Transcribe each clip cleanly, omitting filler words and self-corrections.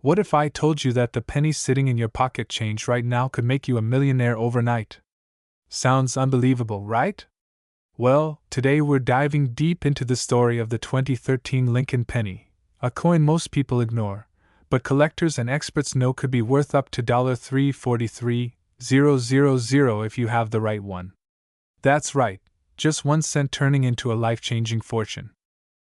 What if I told you that the penny sitting in your pocket change right now could make you a millionaire overnight? Sounds unbelievable, right? Well, today we're diving deep into the story of the 2013 Lincoln penny, a coin most people ignore, but collectors and experts know could be worth up to $343,000 if you have the right one. That's right, just 1 cent turning into a life-changing fortune.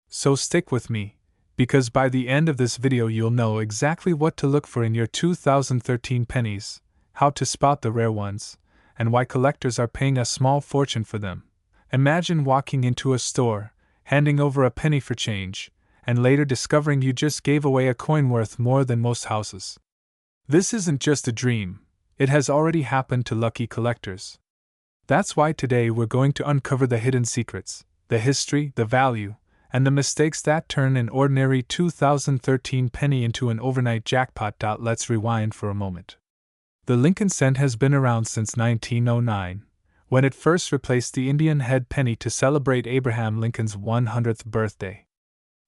So stick with me, because by the end of this video you'll know exactly what to look for in your 2013 pennies, how to spot the rare ones, and why collectors are paying a small fortune for them. Imagine walking into a store, handing over a penny for change, and later discovering you just gave away a coin worth more than most houses. This isn't just a dream, it has already happened to lucky collectors. That's why today we're going to uncover the hidden secrets, the history, the value, and the mistakes that turn an ordinary 2013 penny into an overnight jackpot. Let's rewind for a moment. The Lincoln cent has been around since 1909, when it first replaced the Indian head penny to celebrate Abraham Lincoln's 100th birthday.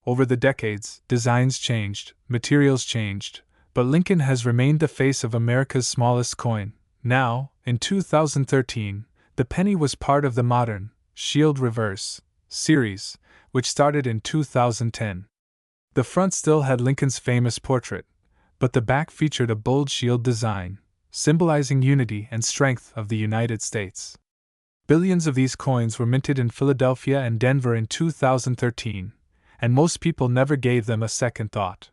Over the decades, designs changed, materials changed, but Lincoln has remained the face of America's smallest coin. Now, in 2013, the penny was part of the modern Shield Reverse series, which started in 2010. The front still had Lincoln's famous portrait, but the back featured a bold shield design, symbolizing unity and strength of the United States. Billions of these coins were minted in Philadelphia and Denver in 2013, and most people never gave them a second thought.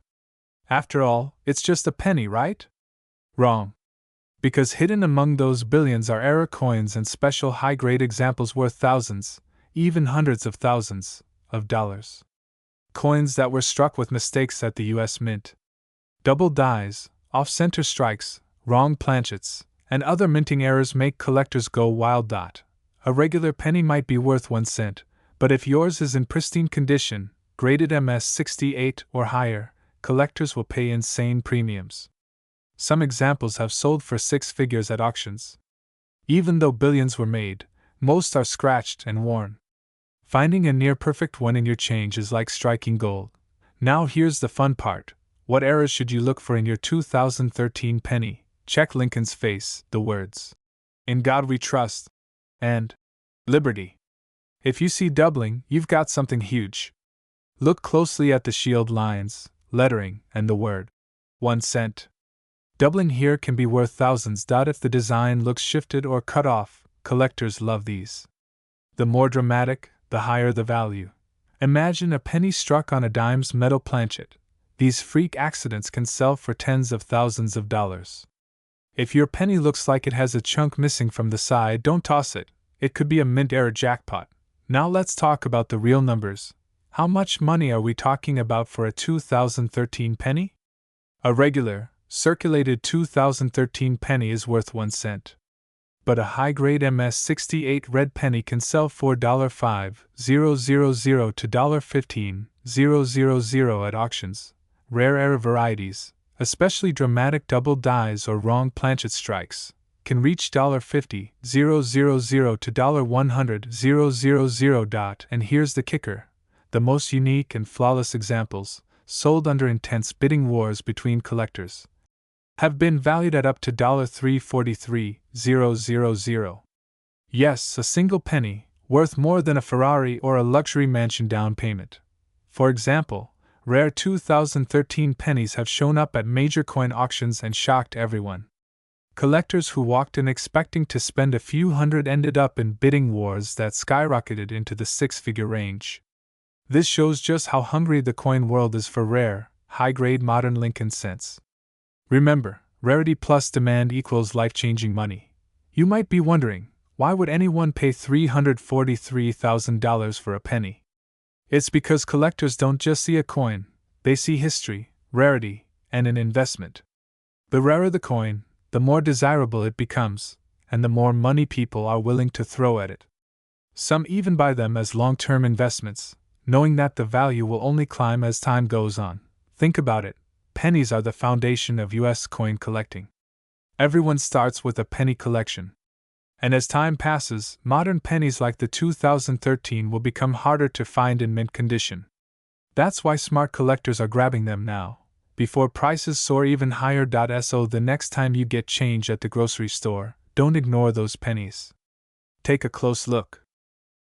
After all, it's just a penny, right? Wrong. Because hidden among those billions are error coins and special high-grade examples worth thousands, even hundreds of thousands, of dollars. Coins that were struck with mistakes at the U.S. Mint. Double dies, off-center strikes, wrong planchets, and other minting errors make collectors go wild. A regular penny might be worth 1 cent, but if yours is in pristine condition, graded MS-68 or higher, collectors will pay insane premiums. Some examples have sold for 6 figures at auctions. Even though billions were made, most are scratched and worn. Finding a near-perfect one in your change is like striking gold. Now here's the fun part. What errors should you look for in your 2013 penny? Check Lincoln's face, the words, "In God We Trust," and "Liberty." If you see doubling, you've got something huge. Look closely at the shield lines, lettering, and the word 1 cent. Doubling here can be worth thousands. If the design looks shifted or cut off, collectors love these. The more dramatic, the higher the value. Imagine a penny struck on a dime's metal planchet. These freak accidents can sell for tens of thousands of dollars. If your penny looks like it has a chunk missing from the side, don't toss it. It could be a mint error jackpot. Now let's talk about the real numbers. How much money are we talking about for a 2013 penny? A regular, circulated 2013 penny is worth 1 cent. But a high-grade MS-68 red penny can sell for $5,000 to $15,000 at auctions. Rare error varieties, especially dramatic double dies or wrong planchet strikes, can reach $50,000 to $100,000. And here's the kicker. The most unique and flawless examples, sold under intense bidding wars between collectors, have been valued at up to $343,000. Yes, a single penny, worth more than a Ferrari or a luxury mansion down payment. For example, rare 2013 pennies have shown up at major coin auctions and shocked everyone. Collectors who walked in expecting to spend a few hundred ended up in bidding wars that skyrocketed into the 6-figure range. This shows just how hungry the coin world is for rare, high-grade modern Lincoln cents. Remember, rarity plus demand equals life-changing money. You might be wondering, why would anyone pay $343,000 for a penny? It's because collectors don't just see a coin, they see history, rarity, and an investment. The rarer the coin, the more desirable it becomes, and the more money people are willing to throw at it. Some even buy them as long-term investments, knowing that the value will only climb as time goes on. Think about it. Pennies are the foundation of U.S. coin collecting. Everyone starts with a penny collection. And as time passes, modern pennies like the 2013 will become harder to find in mint condition. That's why smart collectors are grabbing them now. before prices soar even higher. So the next time you get change at the grocery store, don't ignore those pennies. Take a close look.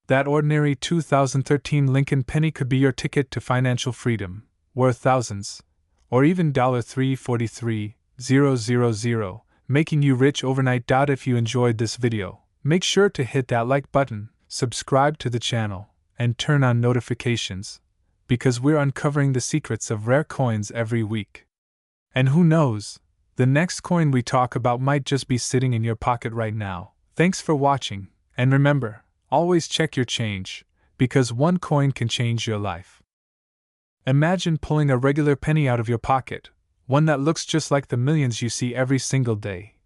That ordinary 2013 Lincoln penny could be your ticket to financial freedom, worth thousands, or even $343,000, making you rich overnight. If you enjoyed this video, make sure to hit that like button, subscribe to the channel, and turn on notifications, because we're uncovering the secrets of rare coins every week. And who knows, the next coin we talk about might just be sitting in your pocket right now. Thanks for watching, and remember, always check your change, because one coin can change your life. Imagine pulling a regular penny out of your pocket, one that looks just like the millions you see every single day,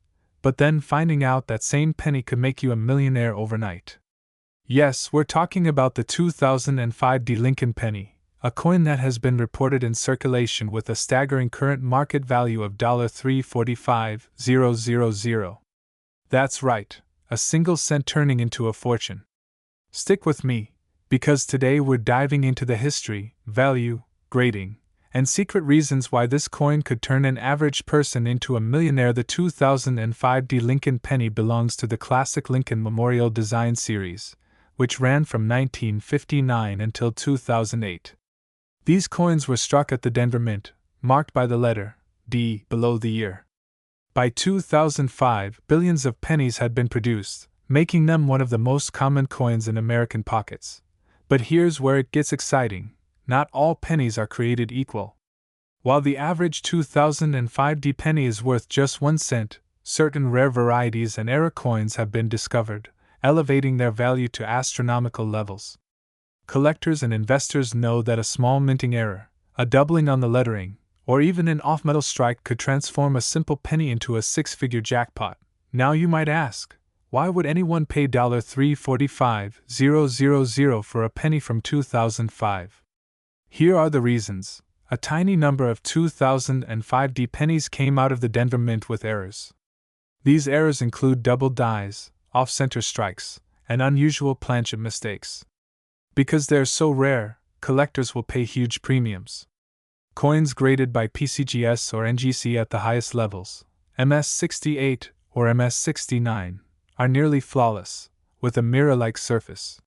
but then finding out that same penny could make you a millionaire overnight. Yes, we're talking about the 2005 Lincoln penny, a coin that has been reported in circulation with a staggering current market value of $345,000. That's right, a single cent turning into a fortune. Stick with me, because today we're diving into the history, value, grading, and secret reasons why this coin could turn an average person into a millionaire. The 2005 Lincoln penny belongs to the classic Lincoln Memorial Design Series, which ran from 1959 until 2008. These coins were struck at the Denver Mint, marked by the letter D below the year. By 2005, billions of pennies had been produced, making them one of the most common coins in American pockets. But here's where it gets exciting. Not all pennies are created equal. While the average 2005 penny is worth just 1 cent, certain rare varieties and error coins have been discovered, elevating their value to astronomical levels. Collectors and investors know that a small minting error, a doubling on the lettering, or even an off-metal strike could transform a simple penny into a six-figure jackpot. Now you might ask, why would anyone pay $345,000 for a penny from 2005? Here are the reasons. A tiny number of 2005 pennies came out of the Denver Mint with errors. These errors include double dies, off-center strikes, and unusual planchet mistakes. Because they're so rare, collectors will pay huge premiums. Coins graded by PCGS or NGC at the highest levels, MS68 or MS69, are nearly flawless, with a mirror-like surface.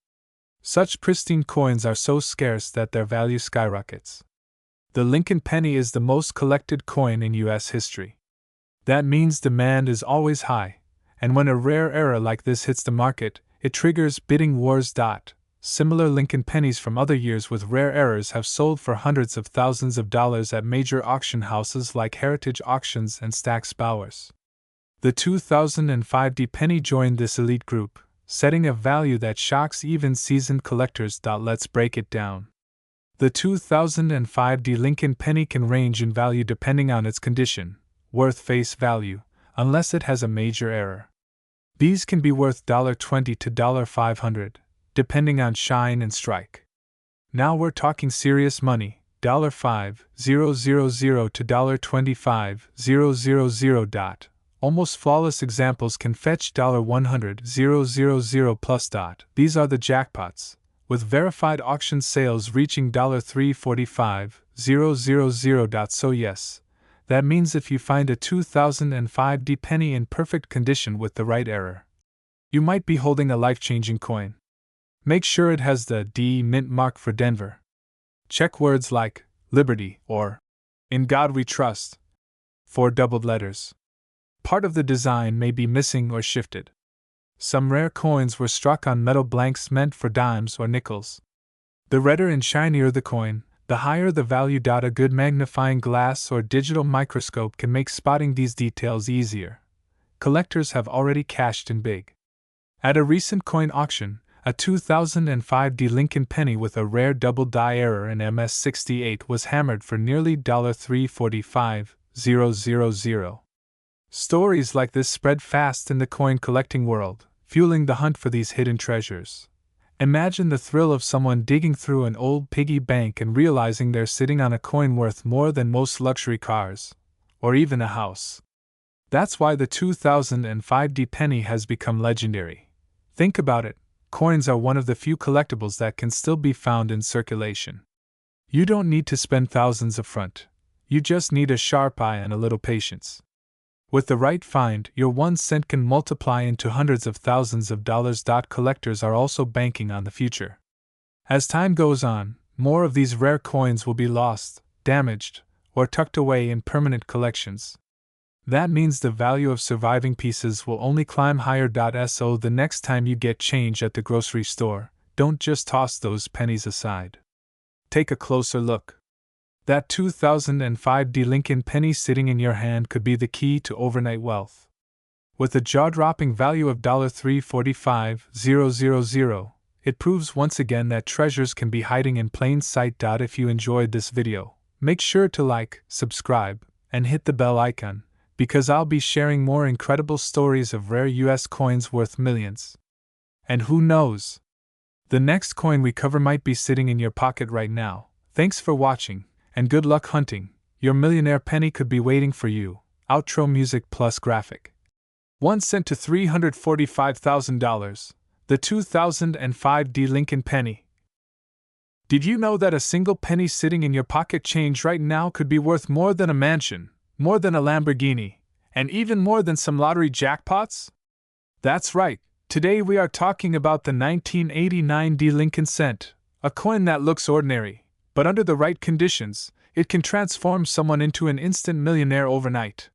Such pristine coins are so scarce that their value skyrockets. The Lincoln penny is the most collected coin in U.S. history. That means demand is always high, and when a rare error like this hits the market, it triggers bidding wars. Similar Lincoln pennies from other years with rare errors have sold for hundreds of thousands of dollars at major auction houses like Heritage Auctions and Stack's Bowers. The 2005 penny joined this elite group, setting a value that shocks even seasoned collectors. Let's break it down. The 2005 Lincoln penny can range in value depending on its condition, worth face value, unless it has a major error. These can be worth $20 to $500, depending on shine and strike. Now we're talking serious money, $5,000 to $25,000. Almost flawless examples can fetch $100,000 plus. These are the jackpots, with verified auction sales reaching $345,000. So yes, that means if you find a 2005 penny in perfect condition with the right error, you might be holding a life-changing coin. Make sure it has the D mint mark for Denver. Check words like Liberty or In God We Trust for doubled letters. Part of the design may be missing or shifted. Some rare coins were struck on metal blanks meant for dimes or nickels. The redder and shinier the coin, the higher the value. A good magnifying glass or digital microscope can make spotting these details easier. Collectors have already cashed in big. At a recent coin auction, a 2005 Lincoln penny with a rare double die error in MS68 was hammered for nearly $345,000. Stories like this spread fast in the coin collecting world, fueling the hunt for these hidden treasures. Imagine the thrill of someone digging through an old piggy bank and realizing they're sitting on a coin worth more than most luxury cars, or even a house. That's why the 2005 penny has become legendary. Think about it, coins are one of the few collectibles that can still be found in circulation. You don't need to spend thousands upfront. You just need a sharp eye and a little patience. With the right find, your 1 cent can multiply into hundreds of thousands of dollars. Collectors are also banking on the future. As time goes on, more of these rare coins will be lost, damaged, or tucked away in permanent collections. That means the value of surviving pieces will only climb higher. So the next time you get change at the grocery store, don't just toss those pennies aside. Take a closer look. That 2005 Lincoln penny sitting in your hand could be the key to overnight wealth. With a jaw-dropping value of $345,000, it proves once again that treasures can be hiding in plain sight. If you enjoyed this video, make sure to like, subscribe, and hit the bell icon, because I'll be sharing more incredible stories of rare US coins worth millions. And who knows? The next coin we cover might be sitting in your pocket right now. Thanks for watching, and good luck hunting. Your millionaire penny could be waiting for you. Outro music plus graphic. 1 cent to $345,000. The 2005 Lincoln penny. Did you know that a single penny sitting in your pocket change right now could be worth more than a mansion, more than a Lamborghini, and even more than some lottery jackpots? That's right, today we are talking about the 1989 Lincoln cent, a coin that looks ordinary, but under the right conditions, it can transform someone into an instant millionaire overnight.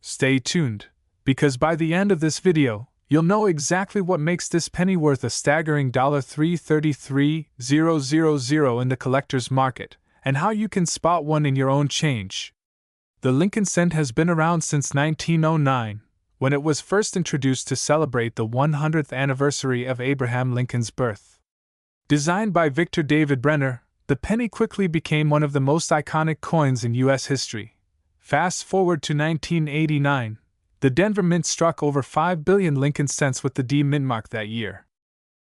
Stay tuned, because by the end of this video, you'll know exactly what makes this penny worth a staggering $333,000 in the collector's market, and how you can spot one in your own change. The Lincoln cent has been around since 1909, when it was first introduced to celebrate the 100th anniversary of Abraham Lincoln's birth. Designed by Victor David Brenner, the penny quickly became one of the most iconic coins in U.S. history. Fast forward to 1989, the Denver Mint struck over 5 billion Lincoln cents with the D mint mark that year.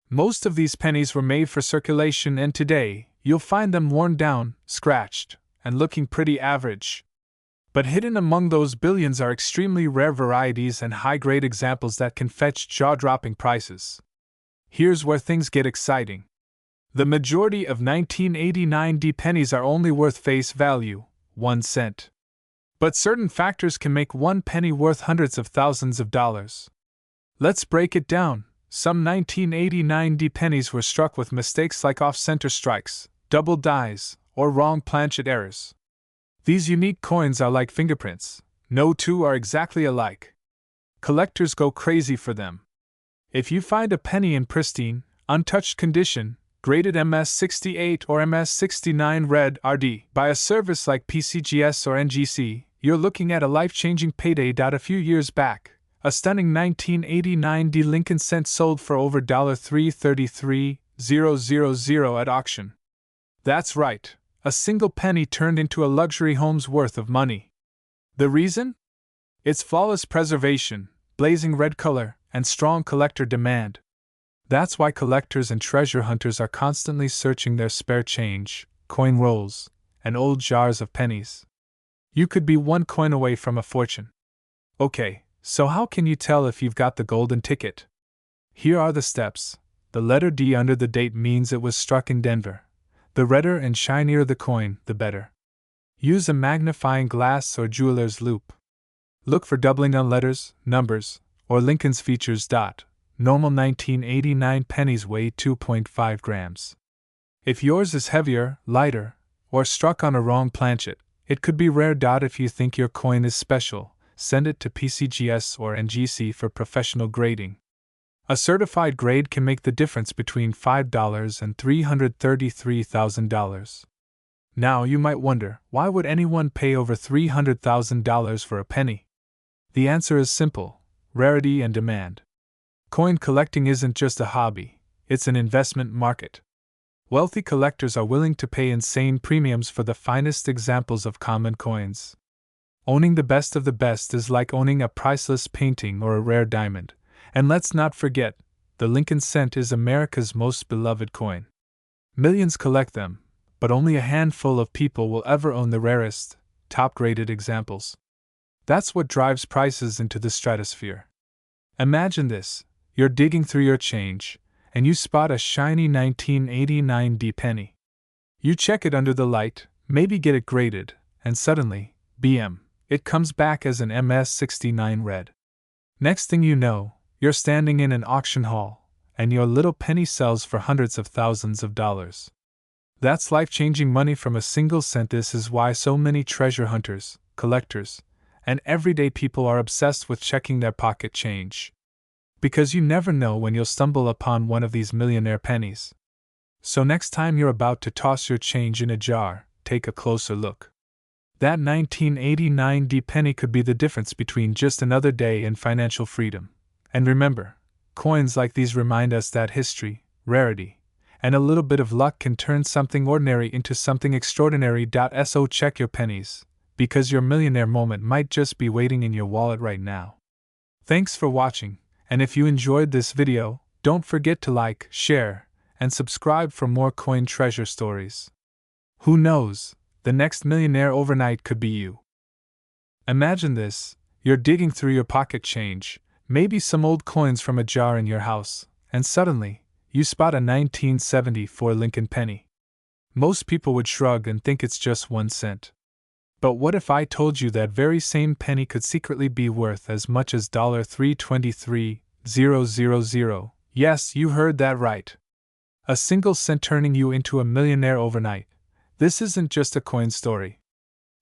Most of these pennies were made for circulation, and today, you'll find them worn down, scratched, and looking pretty average. But hidden among those billions are extremely rare varieties and high-grade examples that can fetch jaw-dropping prices. Here's where things get exciting. The majority of 1989 D pennies are only worth face value, 1 cent. But certain factors can make one penny worth hundreds of thousands of dollars. Let's break it down. Some 1989 D pennies were struck with mistakes like off-center strikes, double dies, or wrong planchet errors. These unique coins are like fingerprints. No two are exactly alike. Collectors go crazy for them. If you find a penny in pristine, untouched condition, graded MS68 or MS69 red RD by a service like PCGS or NGC, you're looking at a life-changing payday. A few years back, a stunning 1989 D Lincoln cent sold for over $333,000 at auction. That's right, a single penny turned into a luxury home's worth of money. The reason? Its flawless preservation, blazing red color, and strong collector demand. That's why collectors and treasure hunters are constantly searching their spare change, coin rolls, and old jars of pennies. You could be one coin away from a fortune. Okay, so how can you tell if you've got the golden ticket? Here are the steps. The letter D under the date means it was struck in Denver. The redder and shinier the coin, the better. Use a magnifying glass or jeweler's loupe. Look for doubling on letters, numbers, or Lincoln's features. Normal 1989 pennies weigh 2.5 grams. If yours is heavier, lighter, or struck on a wrong planchet, it could be rare. If you think your coin is special, send it to PCGS or NGC for professional grading. A certified grade can make the difference between $5 and $333,000. Now you might wonder, why would anyone pay over $300,000 for a penny? The answer is simple: rarity and demand. Coin collecting isn't just a hobby, it's an investment market. Wealthy collectors are willing to pay insane premiums for the finest examples of common coins. Owning the best of the best is like owning a priceless painting or a rare diamond. And let's not forget, the Lincoln cent is America's most beloved coin. Millions collect them, but only a handful of people will ever own the rarest, top-graded examples. That's what drives prices into the stratosphere. Imagine this: you're digging through your change, and you spot a shiny 1989 D penny. You check it under the light, maybe get it graded, and suddenly, BM, it comes back as an MS-69 red. Next thing you know, you're standing in an auction hall, and your little penny sells for hundreds of thousands of dollars. That's life-changing money from a single cent. This is why so many treasure hunters, collectors, and everyday people are obsessed with checking their pocket change. Because you never know when you'll stumble upon one of these millionaire pennies. So next time you're about to toss your change in a jar, take a closer look. That 1989 D penny could be the difference between just another day and financial freedom. And remember, coins like these remind us that history, rarity, and a little bit of luck can turn something ordinary into something extraordinary. So check your pennies, because your millionaire moment might just be waiting in your wallet right now. Thanks for watching, and if you enjoyed this video, don't forget to like, share, and subscribe for more coin treasure stories. Who knows? The next millionaire overnight could be you. Imagine this: you're digging through your pocket change, maybe some old coins from a jar in your house, and suddenly, you spot a 1974 Lincoln penny. Most people would shrug and think it's just 1 cent. But what if I told you that very same penny could secretly be worth as much as $323,000? Yes, you heard that right. A single cent turning you into a millionaire overnight. This isn't just a coin story.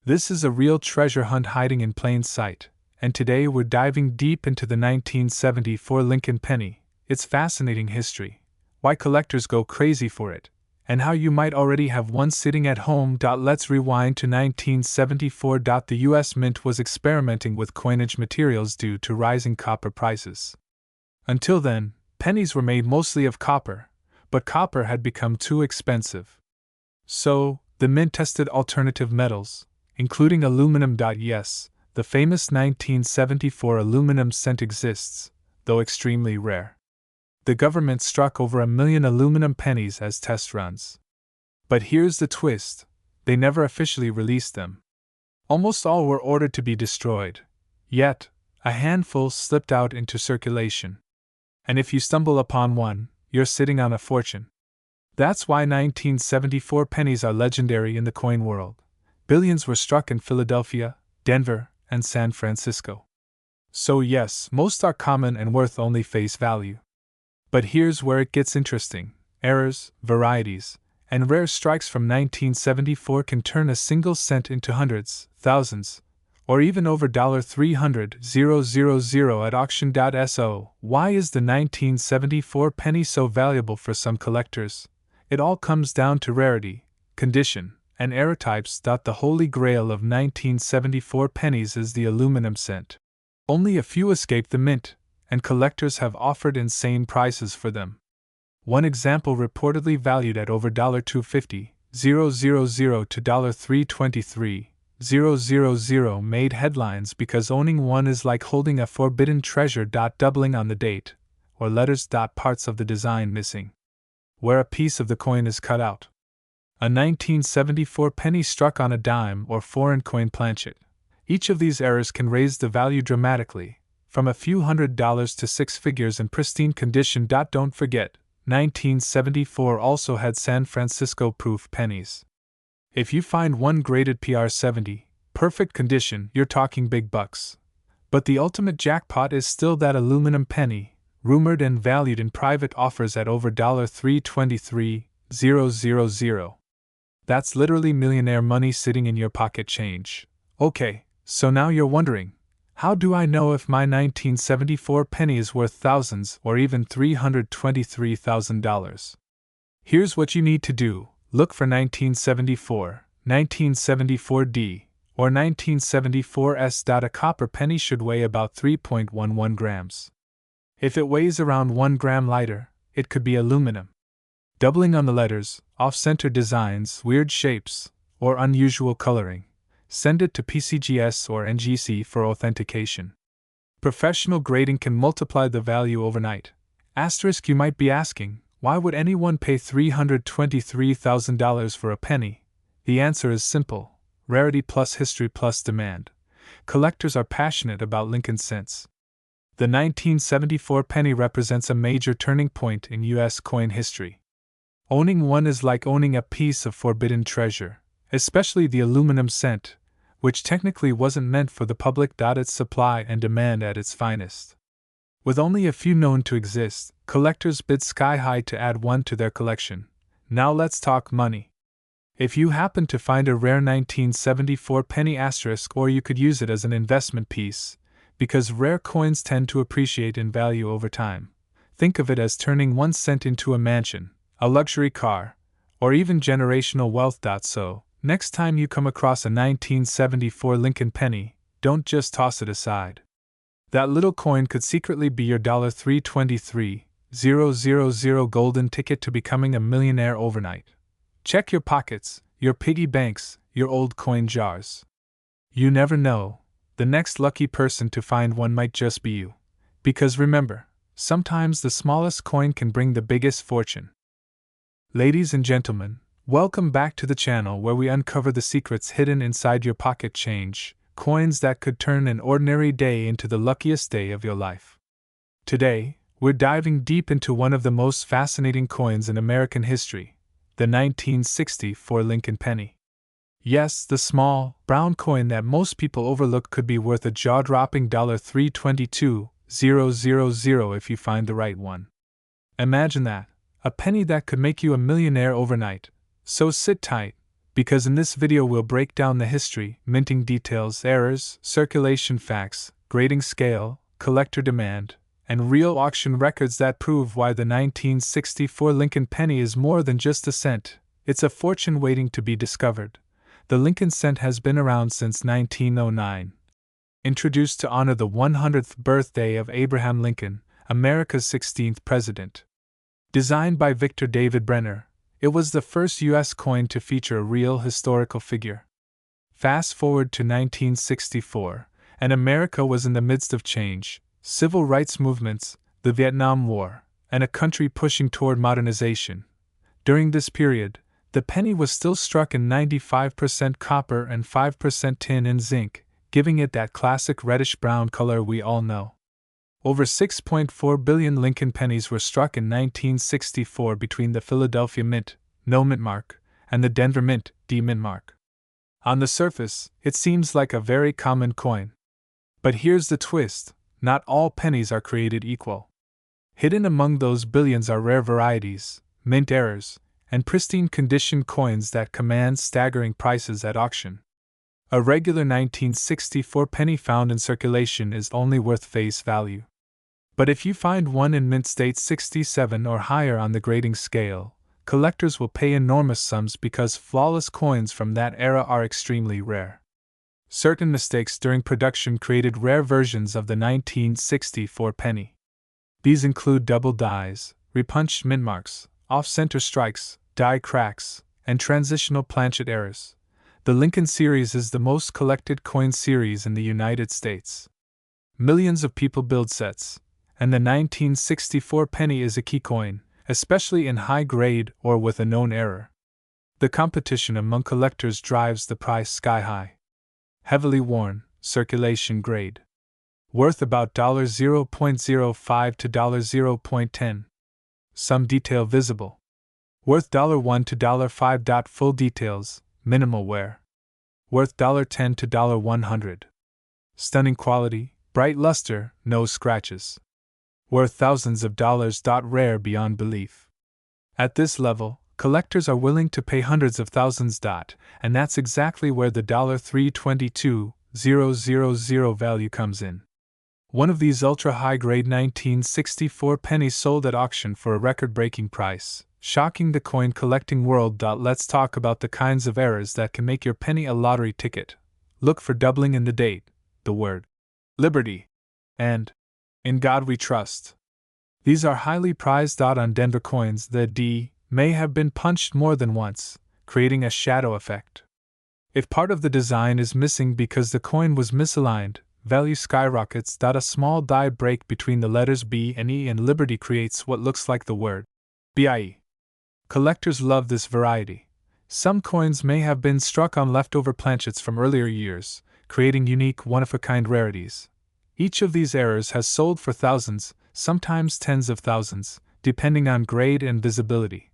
This is a real treasure hunt hiding in plain sight, and today we're diving deep into the 1974 Lincoln penny, its fascinating history, why collectors go crazy for it, and how you might already have one sitting at home. Let's rewind to 1974. The US Mint was experimenting with coinage materials due to rising copper prices. Until then, pennies were made mostly of copper, but copper had become too expensive. So, the Mint tested alternative metals, including aluminum. Yes, the famous 1974 aluminum cent exists, though extremely rare. The government struck over 1 million aluminum pennies as test runs. But here's the twist: they never officially released them. Almost all were ordered to be destroyed, yet, a handful slipped out into circulation. And if you stumble upon one, you're sitting on a fortune. That's why 1974 pennies are legendary in the coin world. Billions were struck in Philadelphia, Denver, and San Francisco. So yes, most are common and worth only face value. But here's where it gets interesting: errors, varieties, and rare strikes from 1974 can turn a single cent into hundreds, thousands, or even over $300,000 at auction. So, why is the 1974 penny so valuable for some collectors? It all comes down to rarity, condition, and era types. The holy grail of 1974 pennies is the aluminum cent. Only a few escape the mint, and collectors have offered insane prices for them. One example, reportedly valued at over $250,000 to $323,000, made headlines because owning one is like holding a forbidden treasure. Doubling on the date, or letters. Parts of the design missing, where a piece of the coin is cut out. A 1974 penny struck on a dime or foreign coin planchet. Each of these errors can raise the value dramatically, from a few $100s to 6 figures in pristine condition. Don't forget, 1974 also had San Francisco proof pennies. If you find one graded PR70, perfect condition, you're talking big bucks. But the ultimate jackpot is still that aluminum penny, rumored and valued in private offers at over $323,000. That's literally millionaire money sitting in your pocket change. Okay, so now you're wondering, how do I know if my 1974 penny is worth thousands or even $323,000? Here's what you need to do: look for 1974, 1974D, or 1974S. A copper penny should weigh about 3.11 grams. If it weighs around 1 gram lighter, it could be aluminum. Doubling on the letters, off-center designs, weird shapes, or unusual coloring, send it to PCGS or NGC for authentication. Professional grading can multiply the value overnight. Asterisk, you might be asking, why would anyone pay $323,000 for a penny? The answer is simple: rarity plus history plus demand. Collectors are passionate about Lincoln cents. The 1974 penny represents a major turning point in U.S. coin history. Owning one is like owning a piece of forbidden treasure, especially the aluminum cent, which technically wasn't meant for the public. Its supply and demand at its finest. With only a few known to exist, collectors bid sky high to add one to their collection. Now let's talk money. If you happen to find a rare 1974 penny asterisk, or you could use it as an investment piece, because rare coins tend to appreciate in value over time. Think of it as turning 1 cent into a mansion, a luxury car, or even generational wealth. So, next time you come across a 1974 Lincoln penny, don't just toss it aside. That little coin could secretly be your $323,000 golden ticket to becoming a millionaire overnight. Check your pockets, your piggy banks, your old coin jars. You never know, the next lucky person to find one might just be you. Because remember, sometimes the smallest coin can bring the biggest fortune. Ladies and gentlemen, welcome back to the channel where we uncover the secrets hidden inside your pocket change, coins that could turn an ordinary day into the luckiest day of your life. Today, we're diving deep into one of the most fascinating coins in American history, the 1964 Lincoln penny. Yes, the small, brown coin that most people overlook could be worth a jaw-dropping $322,000 if you find the right one. Imagine that, a penny that could make you a millionaire overnight. So sit tight, because in this video we'll break down the history, minting details, errors, circulation facts, grading scale, collector demand, and real auction records that prove why the 1964 Lincoln penny is more than just a cent. It's a fortune waiting to be discovered. The Lincoln cent has been around since 1909. Introduced to honor the 100th birthday of Abraham Lincoln, America's 16th president. Designed by Victor David Brenner, it was the first U.S. coin to feature a real historical figure. Fast forward to 1964, and America was in the midst of change, civil rights movements, the Vietnam War, and a country pushing toward modernization. During this period, the penny was still struck in 95% copper and 5% tin and zinc, giving it that classic reddish-brown color we all know. Over 6.4 billion Lincoln pennies were struck in 1964 between the Philadelphia Mint, no mint mark, and the Denver Mint, D mint mark. On the surface, it seems like a very common coin. But here's the twist, not all pennies are created equal. Hidden among those billions are rare varieties, mint errors, and pristine condition coins that command staggering prices at auction. A regular 1964 penny found in circulation is only worth face value. But if you find one in mint state 67 or higher on the grading scale, collectors will pay enormous sums because flawless coins from that era are extremely rare. Certain mistakes during production created rare versions of the 1964 penny. These include double dies, repunched mint marks, off-center strikes, die cracks, and transitional planchet errors. The Lincoln series is the most collected coin series in the United States. Millions of people build sets, and the 1964 penny is a key coin, especially in high grade or with a known error. The competition among collectors drives the price sky high. Heavily worn, circulation grade. Worth about $0.05 to $0.10. Some detail visible. Worth $1 to $5. Full details, minimal wear. Worth $10 to $100. Stunning quality, bright luster, no scratches. Worth thousands of dollars. Rare beyond belief. At this level, collectors are willing to pay hundreds of thousands. And that's exactly where the $322,000 value comes in. One of these ultra-high-grade 1964 pennies sold at auction for a record-breaking price, shocking the coin collecting world. Let's talk about the kinds of errors that can make your penny a lottery ticket. Look for doubling in the date, the word Liberty, and In God We Trust. These are highly prized. On Denver coins, the D may have been punched more than once, creating a shadow effect. If part of the design is missing because the coin was misaligned, value skyrockets. A small die break between the letters B and E and Liberty creates what looks like the word BIE. Collectors love this variety. Some coins may have been struck on leftover planchets from earlier years, creating unique one-of-a-kind rarities. Each of these errors has sold for thousands, sometimes tens of thousands, depending on grade and visibility.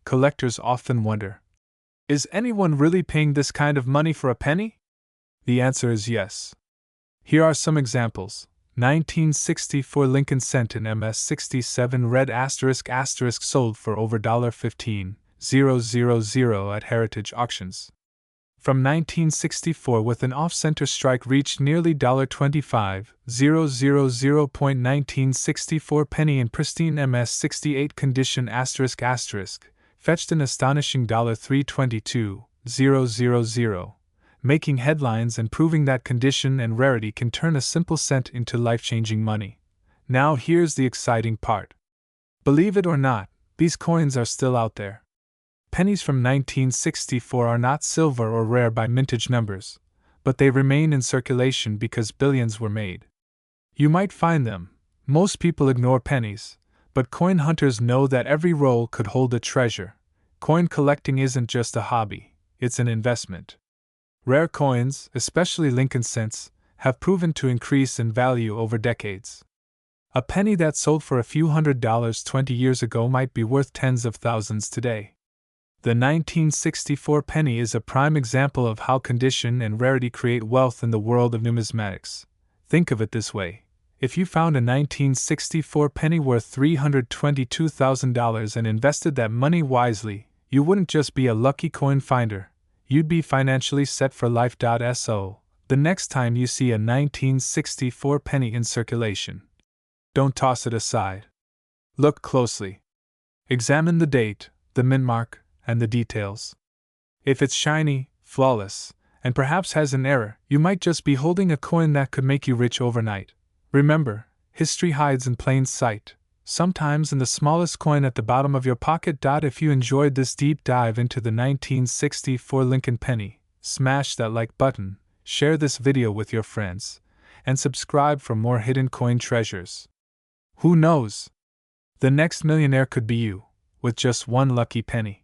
Collectors often wonder, is anyone really paying this kind of money for a penny? The answer is yes. Here are some examples. 1964 Lincoln cent in MS67 red *** sold for over $15,000 at Heritage Auctions. From 1964 with an off-center strike reached nearly $25,000. 1964 penny in pristine MS68 condition ***, fetched an astonishing $322,000, making headlines and proving that condition and rarity can turn a simple cent into life-changing money. Now here's the exciting part. Believe it or not, these coins are still out there. Pennies from 1964 are not silver or rare by mintage numbers, but they remain in circulation because billions were made. You might find them. Most people ignore pennies, but coin hunters know that every roll could hold a treasure. Coin collecting isn't just a hobby, it's an investment. Rare coins, especially Lincoln cents, have proven to increase in value over decades. A penny that sold for a few $100s 20 years ago might be worth tens of thousands today. The 1964 penny is a prime example of how condition and rarity create wealth in the world of numismatics. Think of it this way. If you found a 1964 penny worth $322,000 and invested that money wisely, you wouldn't just be a lucky coin finder, you'd be financially set for life. So, the next time you see a 1964 penny in circulation, don't toss it aside. Look closely. Examine the date, the mint mark, and the details. If it's shiny, flawless, and perhaps has an error, you might just be holding a coin that could make you rich overnight. Remember, history hides in plain sight, sometimes in the smallest coin at the bottom of your pocket. If you enjoyed this deep dive into the 1964 Lincoln penny, smash that like button, share this video with your friends, and subscribe for more hidden coin treasures. Who knows? The next millionaire could be you, with just one lucky penny.